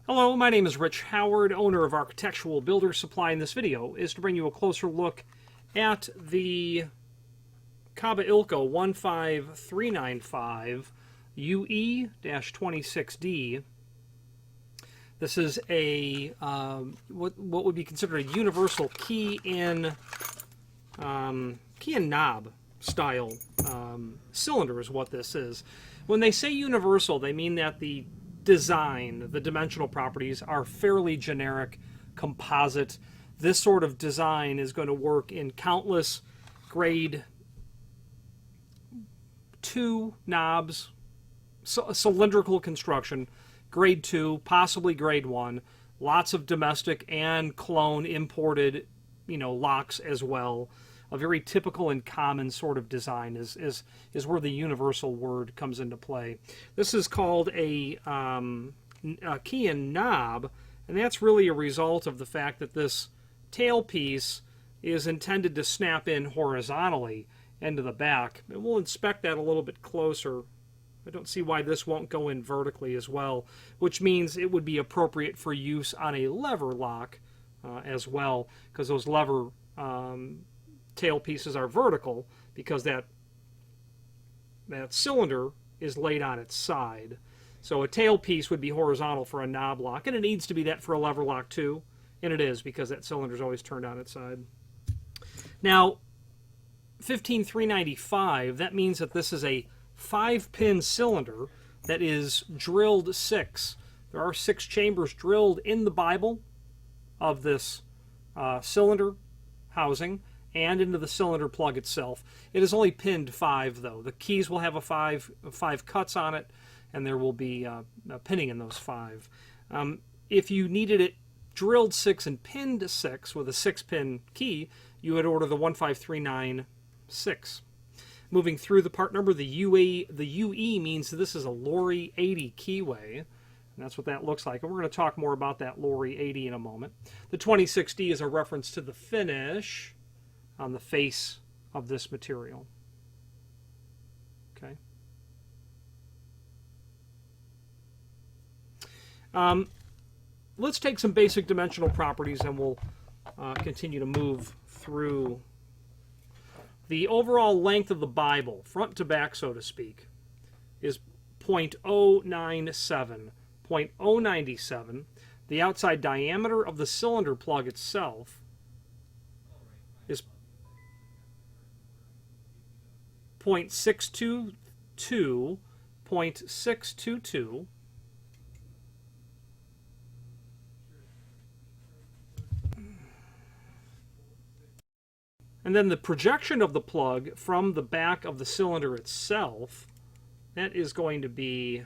Hello, my name is Rich Howard, owner of Architectural Builder Supply, and this video is to bring you a closer look at the Kaba Ilco 15395UE 26D. This is a what would be considered a universal key and knob style cylinder is what this is. When they say universal, they mean that the design, the dimensional properties are fairly generic, composite. This sort of design is going to work in countless grade 2 knobs, cylindrical construction, grade 2, possibly grade 1, lots of domestic and clone imported, locks as well. A very typical and common sort of design is where the universal word comes into play. This is called a key and knob, and that's really a result of the fact that this tailpiece is intended to snap in horizontally into the back. And we'll inspect that a little bit closer. I don't see why this won't go in vertically as well, which means it would be appropriate for use on a lever lock as well, because those lever tail pieces are vertical because that cylinder is laid on its side. So a tail piece would be horizontal for a knob lock, and it needs to be that for a lever lock too, and it is because that cylinder is always turned on its side. Now, 15395, that means that this is a 5-pin cylinder that is drilled 6. There are 6 chambers drilled in the Bible of this cylinder housing and into the cylinder plug itself. It is only pinned 5 though. The keys will have a five cuts on it, and there will be pinning in those 5. If you needed it drilled 6 and pinned 6 with a 6-pin key, you would order the 15396. Moving through the part number, the UE means this is a Lorry 80 keyway. And that's what that looks like. And we're going to talk more about that Lorry 80 in a moment. The 26D is a reference to the finish on the face of this material. Okay. Let's take some basic dimensional properties and we'll continue to move through. The overall length of the Bible, front to back so to speak, is 0.097. 0.097. The outside diameter of the cylinder plug itself is 0.622, 0.622. And then the projection of the plug from the back of the cylinder itself, that is going to be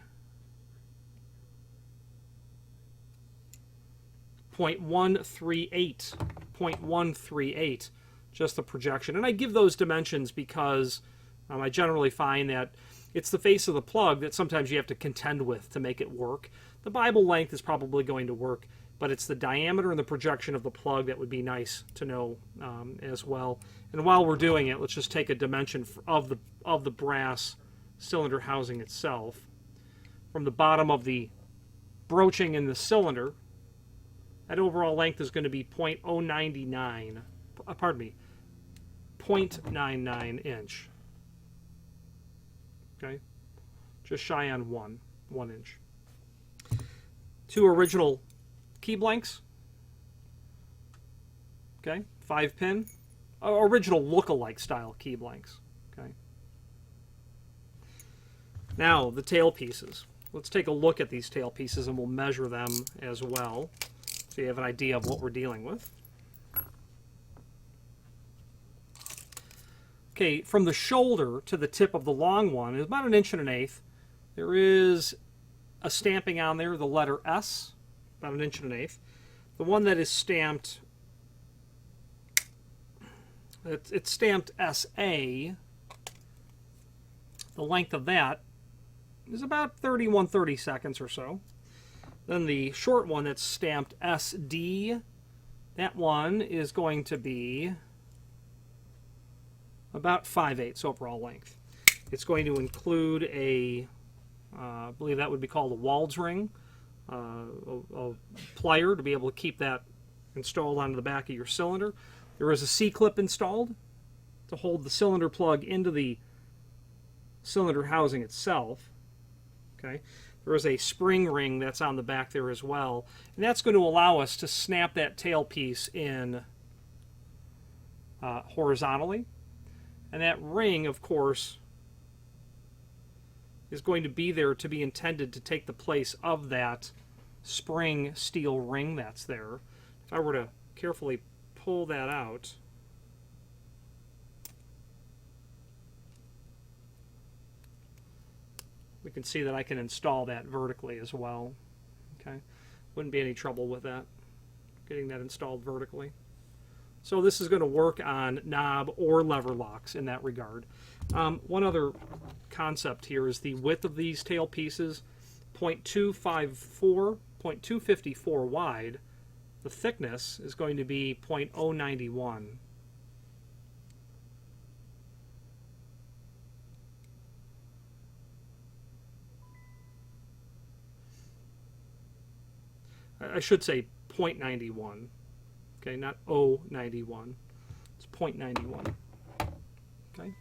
0.138. 0.138, just the projection. And I give those dimensions because I generally find that it's the face of the plug that sometimes you have to contend with to make it work. The Bible length is probably going to work, but it's the diameter and the projection of the plug that would be nice to know as well. And while we're doing it, let's just take a dimension of the brass cylinder housing itself. From the bottom of the broaching in the cylinder, that overall length is going to be 0.099, pardon me, 0.99 inch. Okay, just shy on 1 inch. 2 original key blanks. Okay, 5-pin. Original look-alike style key blanks. Okay. Now, the tail pieces. Let's take a look at these tail pieces and we'll measure them as well so you have an idea of what we're dealing with. Okay, from the shoulder to the tip of the long one is about 1.1 inches. There is a stamping on there, the letter S, about 1.1 inches. The one that is stamped, it's stamped SA. The length of that is about 30 seconds or so. Then the short one that's stamped SD, that one is going to be about 5/8 overall length. It's going to include a, I believe that would be called a Wald's ring, a plier to be able to keep that installed onto the back of your cylinder. There is a C-clip installed to hold the cylinder plug into the cylinder housing itself. Okay, there is a spring ring that's on the back there as well, and that's going to allow us to snap that tailpiece in horizontally. And that ring, of course, is going to be there to be intended to take the place of that spring steel ring that's there. If I were to carefully pull that out, we can see that I can install that vertically as well. Okay, wouldn't be any trouble with that, getting that installed vertically. So this is going to work on knob or lever locks in that regard. One other concept here is the width of these tail pieces, 0.254 wide. The thickness is going to be 0.091. I should say 0.91. Okay, not 0.91. It's 0.91. Okay.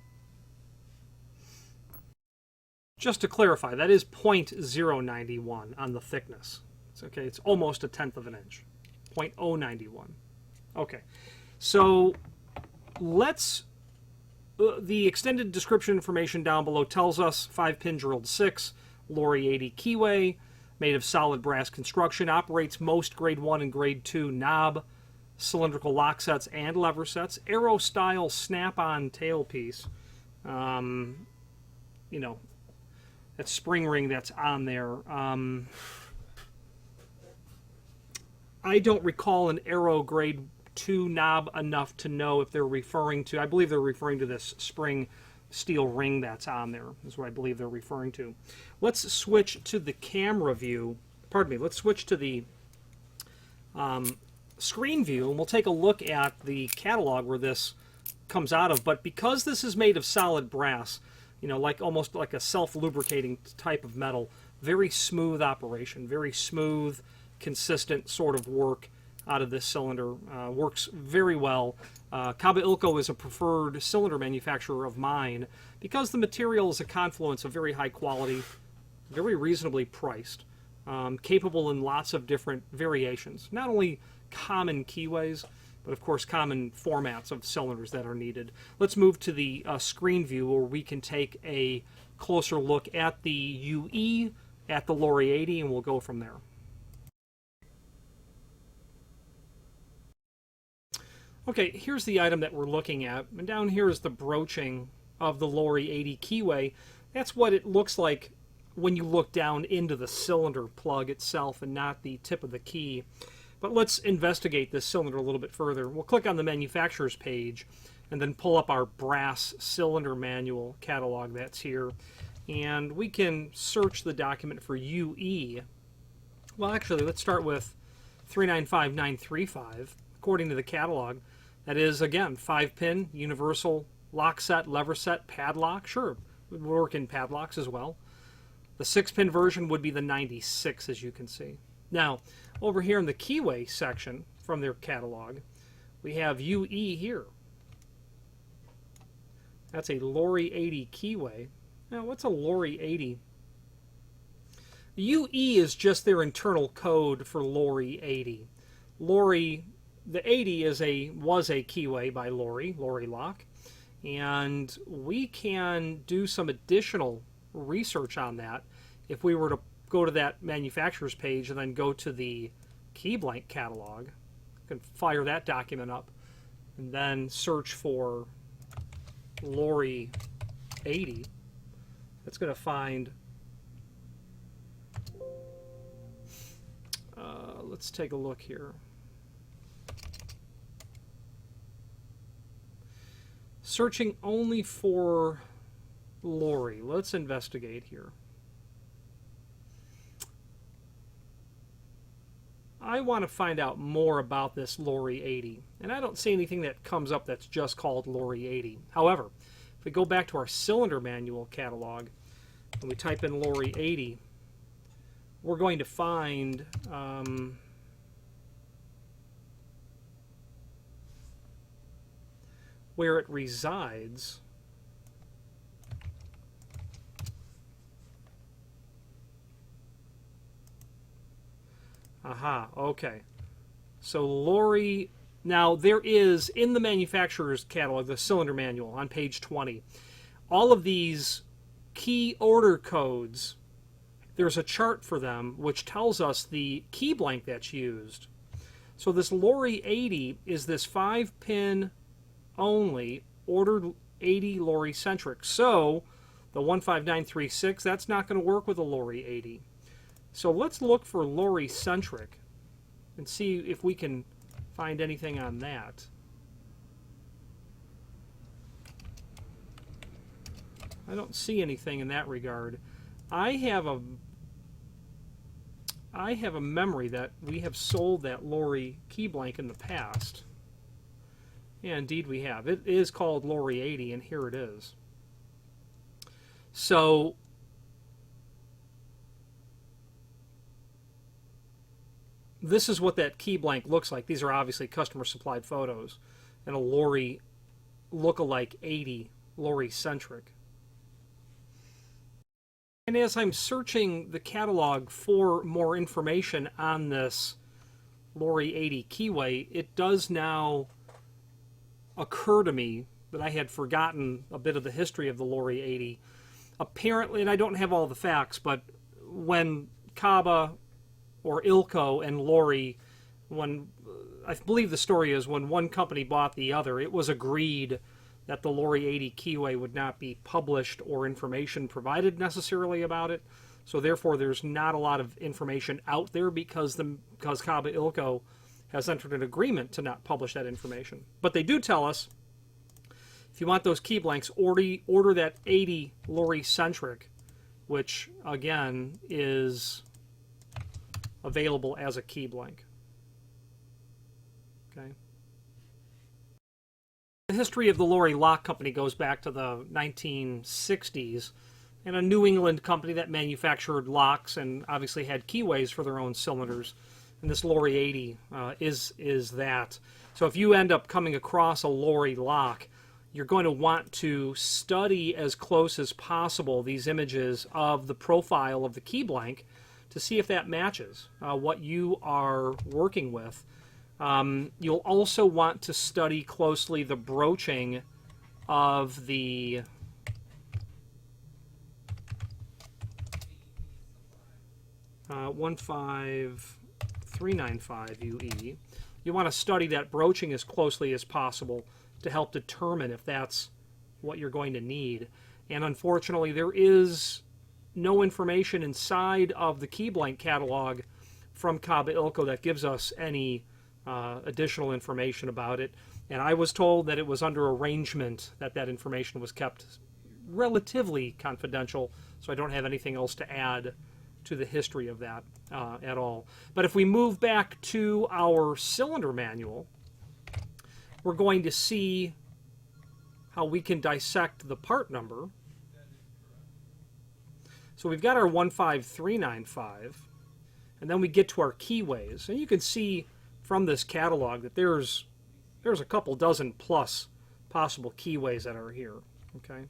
Just to clarify, that is 0.091 on the thickness. It's okay. It's almost a tenth of an inch. 0.091. Okay. So let's. The extended description information down below tells us 5-pin drilled 6, Lori 80 keyway, made of solid brass construction, operates most grade 1 and grade 2 knob, cylindrical lock sets and lever sets, arrow style snap-on tailpiece. You know, that spring ring that's on there. I don't recall an arrow grade 2 knob enough to know if they're referring to, I believe they're referring to this spring steel ring that's on there, is what I believe they're referring to. Let's switch to the camera view, pardon me, let's switch to the screen view, and we'll take a look at the catalog where this comes out of. But because this is made of solid brass, you know, like almost like a self-lubricating type of metal, very smooth operation, very smooth, consistent sort of work out of this cylinder. Works very well. Kaba Ilco is a preferred cylinder manufacturer of mine because the material is a confluence of very high quality, very reasonably priced, capable in lots of different variations. Not only common keyways, but of course common formats of cylinders that are needed. Let's move to the screen view where we can take a closer look at the UE, at the Lori 80, and we'll go from there. Okay, here's the item that we're looking at, and down here is the broaching of the Lori 80 keyway. That's what it looks like when you look down into the cylinder plug itself and not the tip of the key. But let's investigate this cylinder a little bit further. We'll click on the manufacturer's page and then pull up our brass cylinder manual catalog that's here. And we can search the document for UE. Well, actually, let's start with 395935. According to the catalog, that is, again, 5-pin, universal lock set, lever set, padlock. Sure, it would work in padlocks as well. The 6-pin version would be the 96, as you can see. Now, over here in the keyway section from their catalog, we have UE here. That's a Lori 80 keyway. Now, what's a Lori 80? UE is just their internal code for Lori 80. Lori, the 80 was a keyway by Lori Lock, and we can do some additional research on that if we were to go to that manufacturer's page and then go to the key blank catalog. You can fire that document up and then search for Lori 80. It's going to find, let's take a look here. Searching only for Lori. Let's investigate here. I want to find out more about this Lori 80, and I don't see anything that comes up that's just called Lori 80. However, if we go back to our cylinder manual catalog and we type in Lori 80, we're going to find where it resides. Aha, okay. So Lori, now there is, in the manufacturer's catalog, the cylinder manual on page 20, all of these key order codes, there's a chart for them which tells us the key blank that's used. So this Lori 80 is this 5-pin only, ordered 80 Lori centric. So the 15936, that's not going to work with a Lori 80. So let's look for Lori centric and see if we can find anything on that. I don't see anything in that regard. I have a memory that we have sold that Lori key blank in the past. Yeah, indeed we have. It is called Lori 80, and here it is. So this is what that key blank looks like. These are obviously customer supplied photos, and a Lori lookalike 80, Lori centric. And as I'm searching the catalog for more information on this Lori 80 Keyway, it does now occur to me that I had forgotten a bit of the history of the Lori 80. Apparently, and I don't have all the facts, but when Kaba or Ilco and Lori, when I believe the story is when one company bought the other, it was agreed that the Lori 80 Keyway would not be published or information provided necessarily about it. So therefore, there's not a lot of information out there because Kaba Ilco has entered an agreement to not publish that information. But they do tell us, if you want those key blanks, order that 80 Lori centric, which again is available as a key blank. Okay. The history of the Lori Lock Company goes back to the 1960s, and a New England company that manufactured locks and obviously had keyways for their own cylinders. And this Lori 80 is that. So if you end up coming across a Lori lock, you're going to want to study as close as possible these images of the profile of the key blank to see if that matches what you are working with. You'll also want to study closely the broaching of the uh, 15395UE. You want to study that broaching as closely as possible to help determine if that's what you're going to need. And unfortunately, there is no information inside of the key blank catalog from Kaba Ilco that gives us any additional information about it. And I was told that it was under arrangement that that information was kept relatively confidential, so I don't have anything else to add to the history of that at all. But if we move back to our cylinder manual, we're going to see how we can dissect the part number. So we've got our 15395, and then we get to our keyways. And you can see from this catalog that there's a couple dozen plus possible keyways that are here. Okay.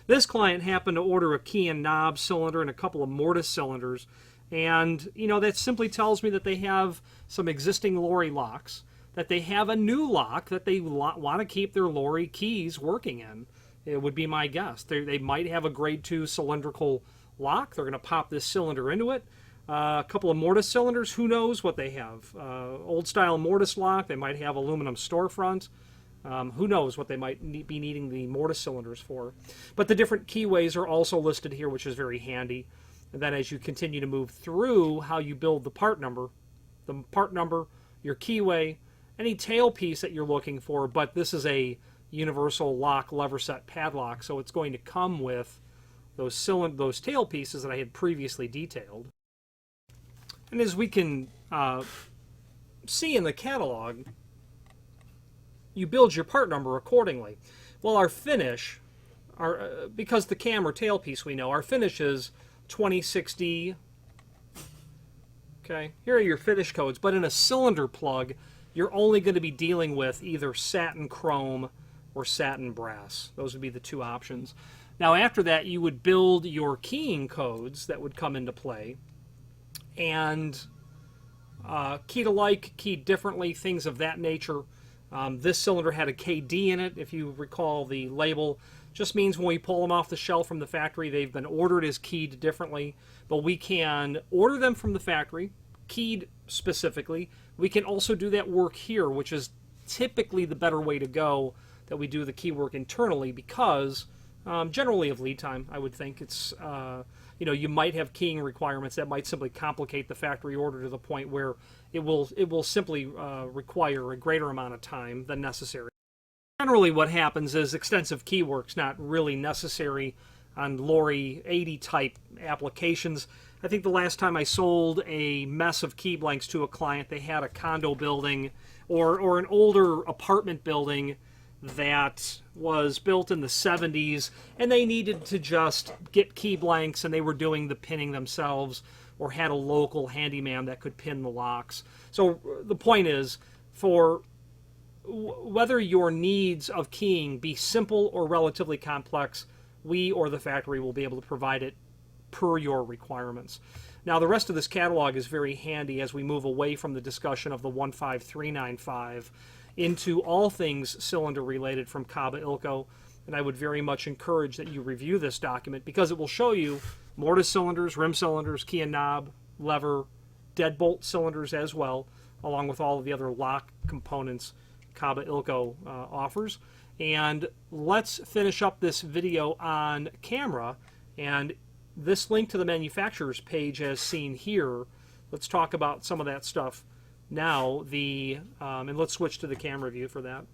This client happened to order a key and knob cylinder and a couple of mortise cylinders, and that simply tells me that they have some existing Lori locks, that they have a new lock that they want to keep their Lori keys working in. It would be my guess. They might have a grade 2 cylindrical lock. They're going to pop this cylinder into it. A couple of mortise cylinders, who knows what they have. Old style mortise lock, they might have aluminum storefront. Who knows what they might be needing the mortise cylinders for. But the different keyways are also listed here, which is very handy. And then as you continue to move through how you build the part number, your keyway, any tailpiece that you're looking for, but this is a universal lock lever set padlock, so it's going to come with those tail pieces that I had previously detailed. And as we can see in the catalog, you build your part number accordingly. Well, our finish, because the cam or tailpiece we know, our finish is 26D Okay, here are your finish codes, but in a cylinder plug, you're only going to be dealing with either satin chrome or satin brass. Those would be the two options. Now after that, you would build your keying codes that would come into play, and keyed alike, keyed differently, things of that nature. This cylinder had a KD in it, if you recall the label. Just means when we pull them off the shelf from the factory, they've been ordered as keyed differently. But we can order them from the factory, keyed specifically. We can also do that work here, which is typically the better way to go, that we do the key work internally, because generally of lead time, I would think. It's, you know, you might have keying requirements that might simply complicate the factory order to the point where it will simply require a greater amount of time than necessary. Generally what happens is extensive key work's not really necessary on Lorry 80 type applications. I think the last time I sold a mess of key blanks to a client, they had a condo building or an older apartment building that was built in the 70s, and they needed to just get key blanks, and they were doing the pinning themselves or had a local handyman that could pin the locks. So the point is, for whether your needs of keying be simple or relatively complex, we or the factory will be able to provide it per your requirements. Now the rest of this catalog is very handy as we move away from the discussion of the 15395 into all things cylinder related from Kaba Ilco, and I would very much encourage that you review this document because it will show you mortise cylinders, rim cylinders, key and knob, lever, deadbolt cylinders as well, along with all of the other lock components Kaba Ilco offers. And let's finish up this video on camera, and this link to the manufacturer's page as seen here, let's talk about some of that stuff now. And let's switch to the camera view for that.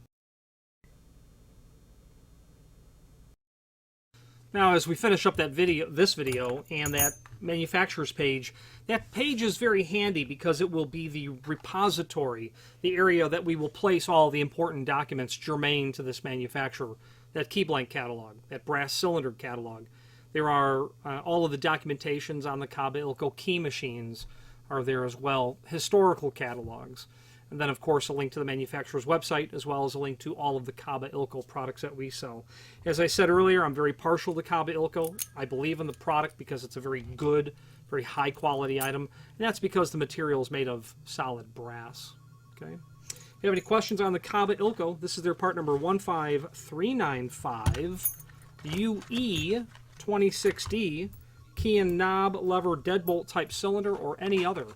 Now as we finish up this video and that manufacturer's page, that page is very handy because it will be the repository, the area that we will place all the important documents germane to this manufacturer, that key blank catalog, that brass cylinder catalog. There are all of the documentations on the Kaba Ilco key machines are there as well, historical catalogs, and then of course a link to the manufacturer's website as well as a link to all of the Kaba Ilco products that we sell. As I said earlier, I'm very partial to Kaba Ilco. I believe in the product because it's a very good, very high quality item, and that's because the material is made of solid brass. Okay. If you have any questions on the Kaba Ilco, this is their part number 15395UE 26D, key and knob, lever, deadbolt type cylinder, or any other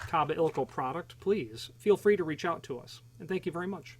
Kaba Ilco product, please feel free to reach out to us. And thank you very much.